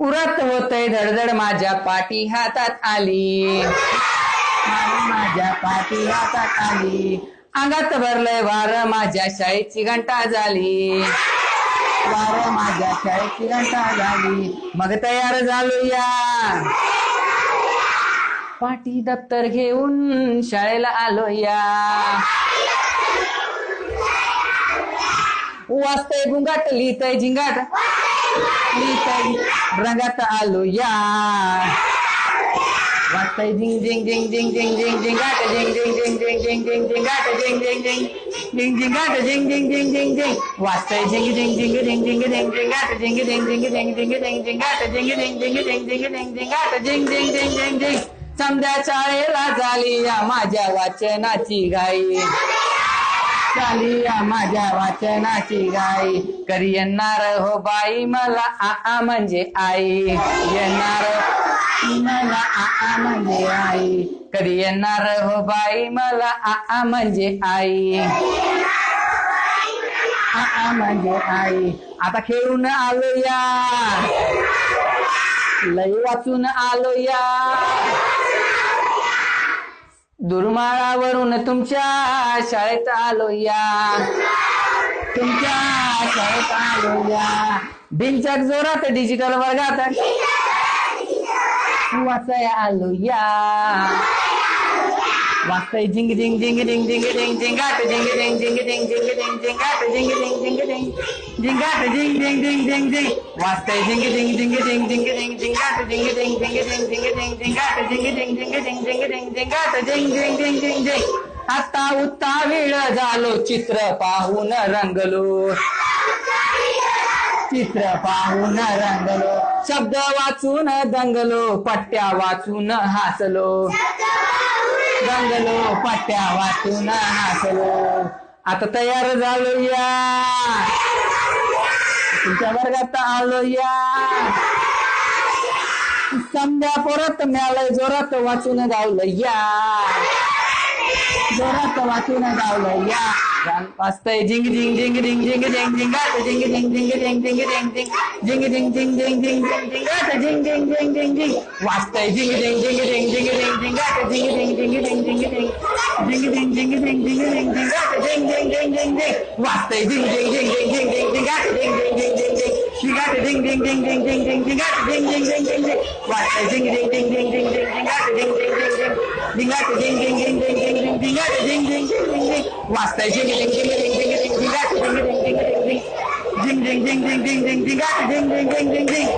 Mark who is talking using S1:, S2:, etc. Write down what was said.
S1: उरत होतय धडधड माझ्या पाठी हातात आली, माझ्या पाठी हातात आली. अंगात भरलंय वार माझ्या शाळेची घंटा झाली, वार माझ्या शाळेची घंटा झाली. मग तयार झालो या, पाठी दप्तर घेऊन शाळेला आलो या. वाजतय गुंगाट लिहितय झिंगाट, लिहितय रंगात आलो या. वाजतय झिंग झिंग झिंग झिंग झिंग झिंग झिंगाट, झिंग झिंग झिंग झिंग झिंग झिंग झिंगाट, झिंग झिंग झिंग झिंग झिंगाट, झिंग झिंग झिंग झिंग झिंग. वाजतय झिंग झिंग झिंग झिंग झिंग झिंग झिंगाट, झिंग झिंग झिंग झिंग झिंग झिंग झिंगाट, झिंग झिंग झिंग झिंग झिंग झिंग झिंगाट, झिंग झिंग झिंग झिंग झिंग. समद्या शाळेला झाली या माझ्या वाचनाची घाई, झाली या माझ्या वाचनाची घाई. कधी येणार हो बाई मला आ म्हणजे आई, येणार मला आ म्हणजे आई. कधी येणार हो बाई मला आ म्हणजे आई, आ म्हणजे आई. आता खेळून आलो या, लय वाचून आलो या. दुर्माळावरून तुमच्या शाळेत आलो या, तुमच्या शाळेत आलो या. बिनचक जोरात डिजिटल वर्गात वाचाय आलो या. वाजतय झिंग झिंग झिंग झिंग झिंग झिंग झिंगाट, झिंग झिंग झिंग झिंग झिंग झिंग झिंगाट, झिंग झिंग झिंग झिंग झिंगाट, झिंग झिंग झिंग झिंग झिंग. वाजतय झिंग झिंग झिंग झिंग झिंग झिंग झिंगाट, झिंग झिंग झिंग झिंग झिंग झिंग झिंगाट, झिंग झिंग झिंग झिंग झिंग झिंग झिंगाट, झिंग झिंग झिंग झिंग झिंग. आता उत्ता वेळ झालो चित्र पाहून रंगलो, चित्र पाहून रंगलो. शब्द वाचून दंगलो, पट्ट्या वाचून हसलो, दंगलो पट्ट्या वाचून हसलो. आता तयार झालो या, तुमच्या वर्गात आलो या. समजा परत मिळालंय जोरात वाचून गावलं या, जोरात वाचून गावलं या. वाजतय झिंग झिंग झिंग झिंग झिंग झिंग झिंगाट, झिंग झिंग झिंग झिंग झिंग झिंग झिंग झिंग झिंग झिंग झिंग झिंग झिंगाट, झिंग झिंग झिंग झिंग झिंग. वाजतय झिंग झिंग झिंग झिंग झिंग झिंग झिंगाट, झिंग झिंग झिंग झिंग झिंग झिंग झिंग झिंग झिंग झिंग झिंग झिंग झिंगाट, झिंग झिंग झिंग झिंग झिंग. वाजतय झिंग झिंग झिंग झिंग झिंग झिंग झिंगाट, झिंग झिंग झिंग झिंग झिंग झिंगाट, झिंग झिंग झिंग झिंग झिंग झिंग झिंगाट, झिंग झिंग झिंग झिंग झिंग. वाजतय झिंग झिंग झिंग झिंग झिंग झिंग झिंगाट, झिंग झिंग झिंग झिंग झिंगाट, झिंग झिंग झिंग झिंग झिंग झिंगाट, झिंग झिंग झिंग झिंग झिंग. वाजतय झिंग झिंग झिंग झिंग झिंग झिंग झिंगाट, झिंग झिंग झिंग झिंग झिंग झिंग झिंग झिंग झिंग झिंग झिंगाट, झिंग झिंग झिंग झिंग झिंग.